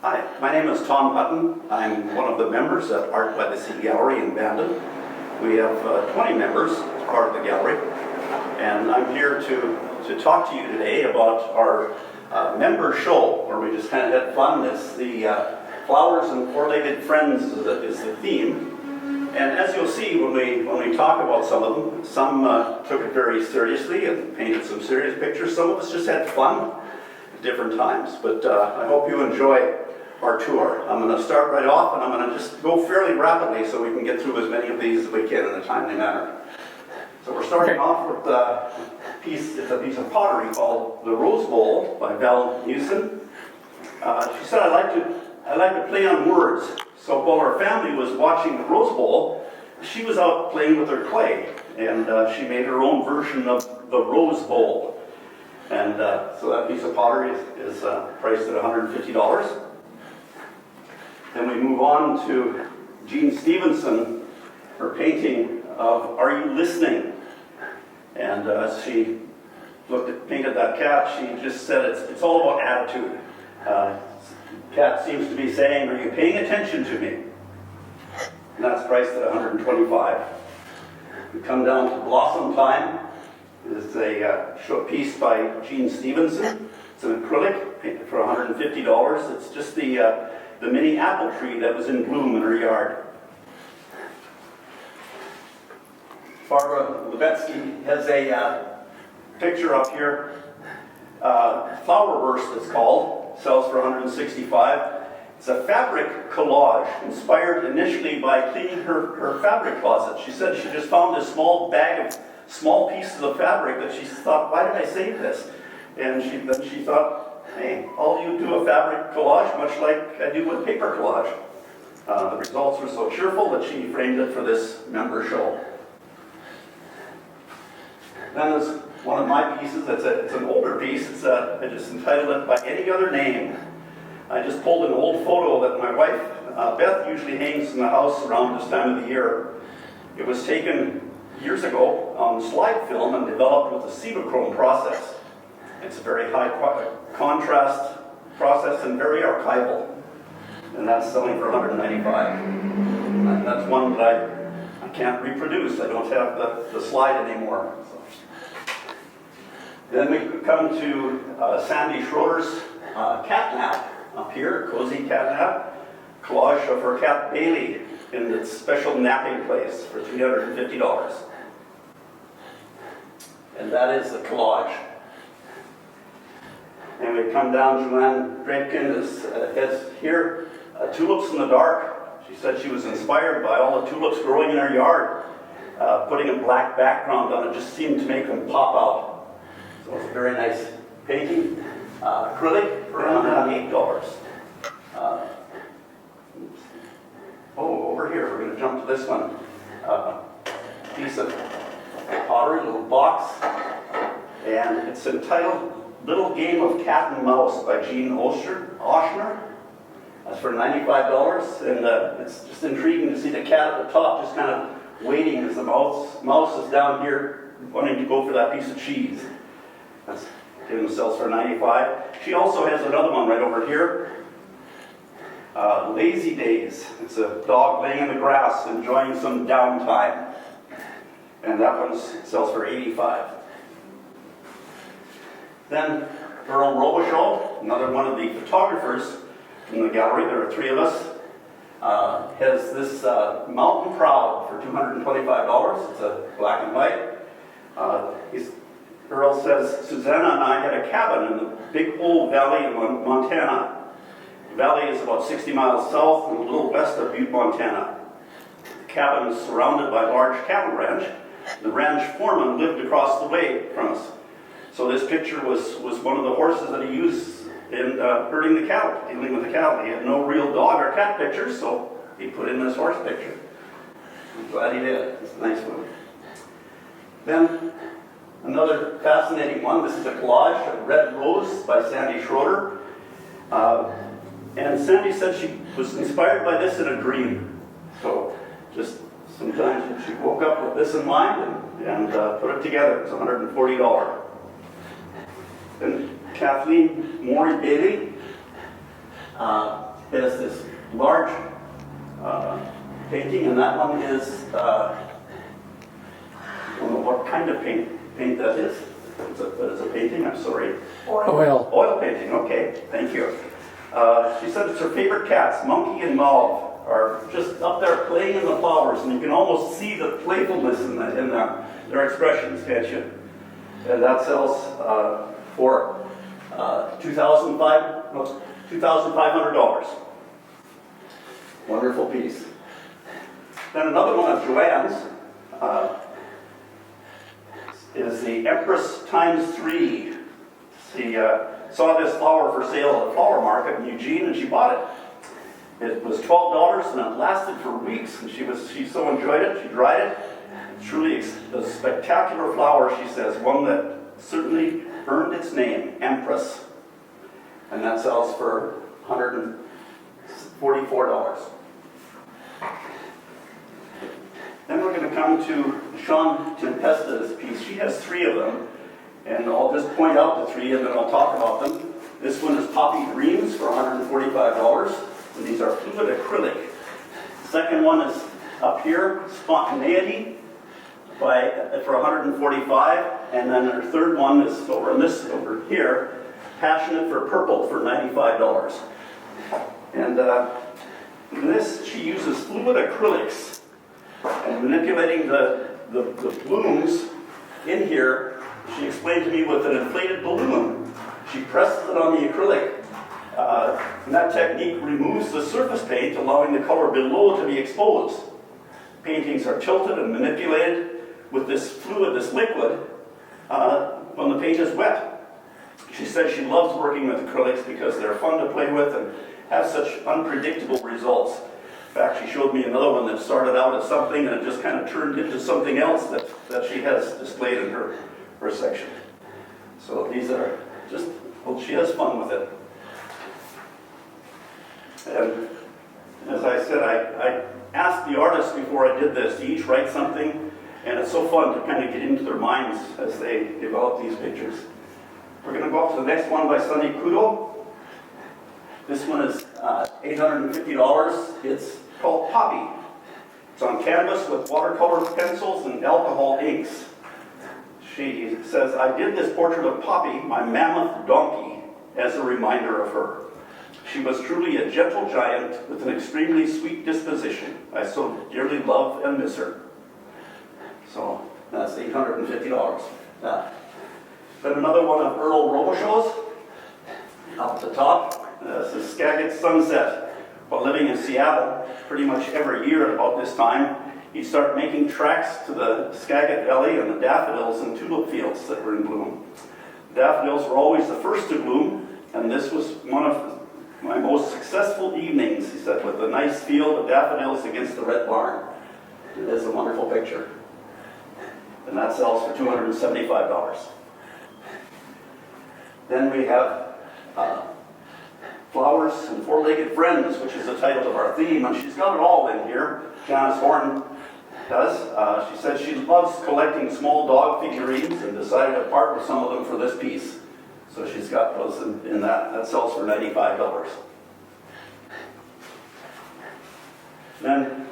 Hi, my name is Tom Hutton. I'm one of the members at Art by the Sea Gallery in Bandon. We have 20 members as part of the gallery, and I'm here to talk to you today about our member show, where we just kind of had fun. It's the Flowers and Four-Legged Friends is the theme. And as you'll see when we talk about some of them, some took it very seriously and painted some serious pictures. Some of us just had fun at different times. But I hope you enjoy our tour. I'm going to start right off, and I'm going to just go fairly rapidly so we can get through as many of these as we can in a timely manner. So we're starting off with it's a piece of pottery called The Rose Bowl by Val Newson. She said, I like to play on words. So while our family was watching the Rose Bowl, she was out playing with her clay, and she made her own version of the Rose Bowl. And so that piece of pottery is priced at $150. Then we move on to Jean Stevenson, her painting of Are You Listening? And as she painted that cat, she just said it's all about attitude. Cat seems to be saying, are you paying attention to me? And that's priced at $125. We come down to Blossom Time. It's a short piece by Jean Stevenson. It's an acrylic painted for $150. It's just the mini apple tree that was in bloom in her yard. Barbara Levetsky has a picture up here. Flowerverse, it's called. Sells for $165. It's a fabric collage inspired initially by cleaning her fabric closet. She said she just found this small bag of small pieces of fabric that she thought, why did I save this? And then she thought, hey, I'll do a fabric collage much like I do with paper collage. The results were so cheerful that she framed it for this member show. Then there's one of my pieces. It's an older piece. I just entitled it By Any Other Name. I just pulled an old photo that my wife, Beth, usually hangs in the house around this time of the year. It was taken years ago on slide film and developed with the Cibachrome process. It's a very high contrast process and very archival. And that's selling for $195. And that's one that I can't reproduce. I don't have the slide anymore. So. Then we come to Sandy Schroeder's cat nap up here, cozy cat nap. Collage of her cat Bailey in its special napping place for $350. And that is the collage. And we come down, Joanne Drapekin has here tulips in the dark. She said she was inspired by all the tulips growing in her yard. Putting a black background on it just seemed to make them pop out. So it's a very nice painting. Acrylic for $108. Over here, we're going to jump to this one. Piece of pottery, little box. And it's entitled Little Game of Cat and Mouse by Jean Oshner. That's for $95. And it's just intriguing to see the cat at the top just kind of waiting as the mouse is down here wanting to go for that piece of cheese. That's giving themselves for $95. She also has another one right over here. Lazy Days. It's a dog laying in the grass enjoying some downtime. And that one sells for $85. Then Earl Robichaud, another one of the photographers from the gallery, there are three of us, has this Mountain Proud for $225. It's a black and white. Earl says, Susanna and I had a cabin in the Big Hole Valley in Montana. The valley is about 60 miles south and a little west of Butte, Montana. The cabin is surrounded by a large cattle ranch. The ranch foreman lived across the way from us. So this picture was one of the horses that he used in herding the cattle, dealing with the cattle. He had no real dog or cat pictures, so he put in this horse picture. I'm glad he did. It's a nice one. Then another fascinating one. This is a collage of Red Rose by Sandy Schroeder. And Sandy said she was inspired by this in a dream. So just sometimes she woke up with this in mind and put it together. It's $140. Then Kathleen Maury Bailey has this large painting, and that one is, I don't know what kind of paint that is. It's a painting, I'm sorry. Oil painting, okay, thank you. She said it's her favorite cats, Monkey and Mauve, are just up there playing in the flowers, and you can almost see the playfulness in their expressions, can't you? And that sells for $2,500. Wonderful piece. Then another one of Joanne's is the Empress times 3. She saw this flower for sale at the flower market in Eugene, and she bought it. It was $12, and it lasted for weeks, and she so enjoyed it. She dried it. Truly a spectacular flower, she says, one that certainly earned its name, Empress. And that sells for $144. Then we're going to come to Sean Tempesta's piece. She has 3 of them, and I'll just point out the 3 and then I'll talk about them. This one is Poppy Dreams for $145, and these are fluid acrylic. The second one is up here, Spontaneity for $145, and then our third one is over here, Passionate for Purple for $95. And this, she uses fluid acrylics, and manipulating the blooms in here, she explained to me with an inflated balloon. She presses it on the acrylic, and that technique removes the surface paint, allowing the color below to be exposed. Paintings are tilted and manipulated with this fluid, this liquid, when the paint is wet. She says she loves working with acrylics because they're fun to play with and have such unpredictable results. In fact, she showed me another one that started out as something and it just kind of turned into something else that she has displayed in her section. So these are just, well, she has fun with it. And as I said, I asked the artists before I did this to each write something, and it's so fun to kind of get into their minds as they develop these pictures. We're going to go up to the next one by Sunny Kudo. This one is $850. It's called Poppy. It's on canvas with watercolor pencils and alcohol inks. She says, I did this portrait of Poppy, my mammoth donkey, as a reminder of her. She was truly a gentle giant with an extremely sweet disposition. I so dearly love and miss her. So that's $850. Then another one of Earl Robichaud's. Up at the top, this is Skagit Sunset. While living in Seattle, pretty much every year at about this time, he'd start making tracks to the Skagit Valley and the daffodils and tulip fields that were in bloom. Daffodils were always the first to bloom, and this was one of my most successful evenings, he said, with a nice field of daffodils against the red barn. It is a wonderful picture. And that sells for $275. Then we have Flowers and Four-Legged Friends, which is the title of our theme, and she's got it all in here. Janice Horn does. She said she loves collecting small dog figurines and decided to part with some of them for this piece. So she's got those in that. That sells for $95. Then,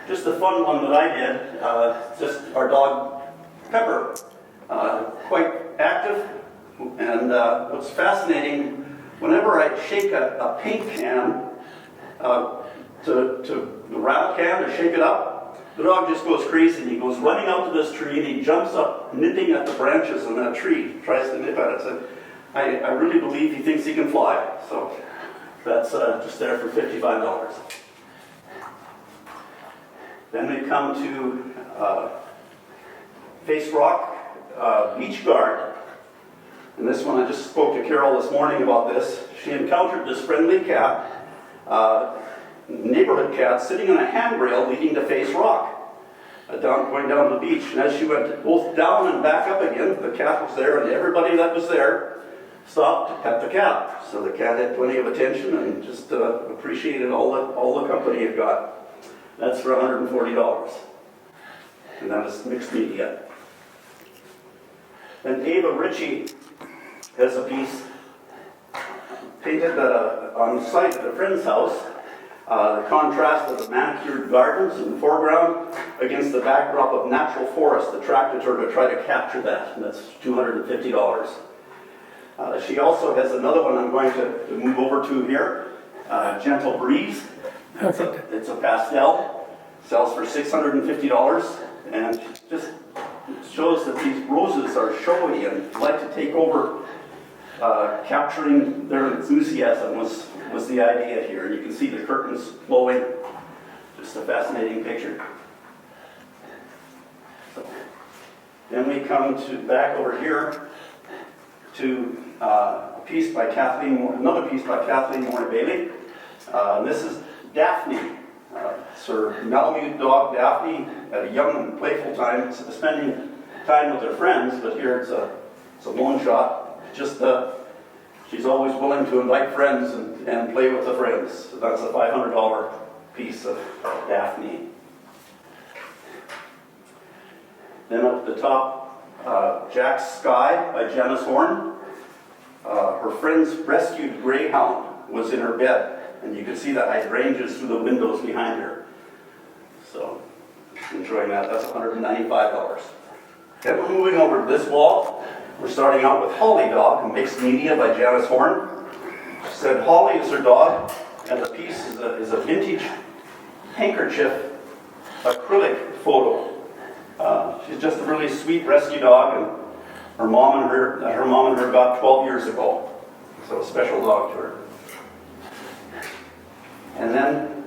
just a fun one that I did, just our dog Pepper. Quite active, and what's fascinating, whenever I shake a paint can, the rattle can to shake it up, the dog just goes crazy. He goes running out to this tree and he jumps up, nipping at the branches on that tree, tries to nip at it. So I really believe he thinks he can fly. So that's just there for $55. Then we come to Face Rock Beach Guard. And this one, I just spoke to Carol this morning about this. She encountered this friendly cat, neighborhood cat, sitting on a handrail leading to Face Rock, going down to the beach. And as she went both down and back up again, the cat was there, and everybody that was there stopped to pet the cat. So the cat had plenty of attention and just appreciated all the company it got. That's for $140. And that is mixed media. And Ava Ritchie has a piece painted on site at a friend's house. The contrast of the manicured gardens in the foreground against the backdrop of natural forest attracted her to try to capture that, and that's $250. She also has another one I'm going to move over to here, Gentle Breeze. It's a pastel, sells for $650, and just shows that these roses are showy and like to take over. Capturing their enthusiasm was the idea here. And you can see the curtains flowing. Just a fascinating picture. Then we come back over here to another piece by Kathleen Moore Bailey. This is Daphne. It's her Malamute dog, Daphne, at a young and playful time, spending time with her friends, but here it's a lone shot. Just she's always willing to invite friends and play with the friends. So that's a $500 piece of Daphne. Then up at the top, Jack's Sky by Janice Horn. Her friend's rescued greyhound was in her bed, and you can see the hydrangeas through the windows behind her. So, enjoying that. That's $195. Then we're moving over to this wall. We're starting out with Holly Dog, a mixed media by Janice Horn. She said Holly is her dog, and the piece is a vintage handkerchief acrylic photo. She's just a really sweet rescue dog, and her mom and her got 12 years ago. So a special dog to her. And then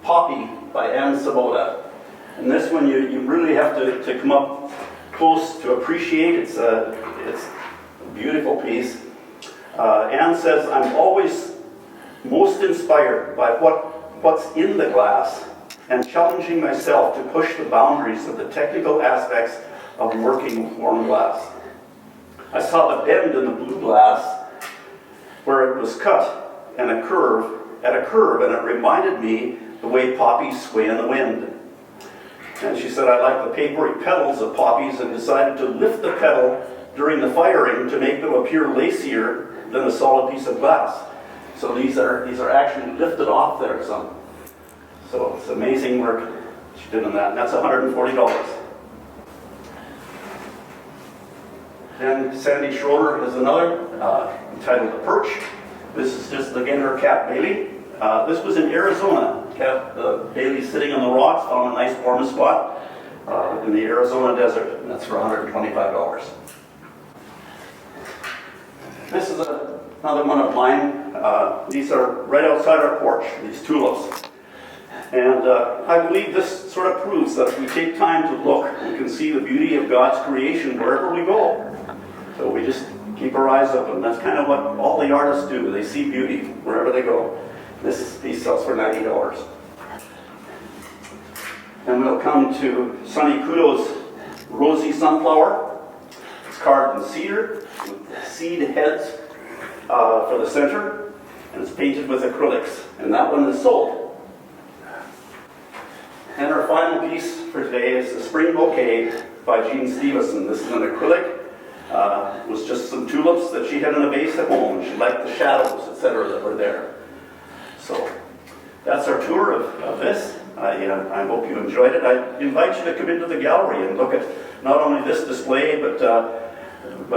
Poppy by Ann Sabota. And this one you really have to come up close to appreciate. It's a beautiful piece. Anne says, I'm always most inspired by what's in the glass and challenging myself to push the boundaries of the technical aspects of working with warm glass. I saw the bend in the blue glass where it was cut and a curve, and it reminded me the way poppies sway in the wind. And she said, I like the papery petals of poppies and decided to lift the petal during the firing to make them appear lacier than a solid piece of glass. So these are actually lifted off there some. So it's amazing work she did on that. And that's $140. Then Sandy Schroeder has another entitled The Perch. This is just, again, her cat Bailey. This was in Arizona. Cat Bailey sitting on the rocks, found a nice warm spot in the Arizona desert, and that's for $125. This is another one of mine. These are right outside our porch, these tulips. And I believe this sort of proves that if we take time to look, we can see the beauty of God's creation wherever we go. So we just keep our eyes open. That's kind of what all the artists do. They see beauty wherever they go. This piece sells for $90. And we'll come to Sonny Kudo's Rosy Sunflower. It's carved in cedar with seed heads for the center, and it's painted with acrylics. And that one is sold. And our final piece for today is the Spring Bouquet by Jean Stevenson. This is an acrylic. It was just some tulips that she had in a vase at home. She liked the shadows, etc., that were there. So that's our tour of this. I hope you enjoyed it. I invite you to come into the gallery and look at not only this display, but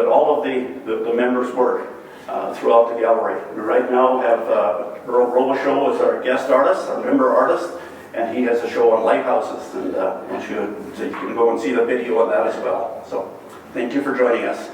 all of the members' work throughout the gallery. We right now have Earl Robichaud as our guest artist, our member artist, and he has a show on lighthouses, and so you can go and see the video on that as well. So thank you for joining us.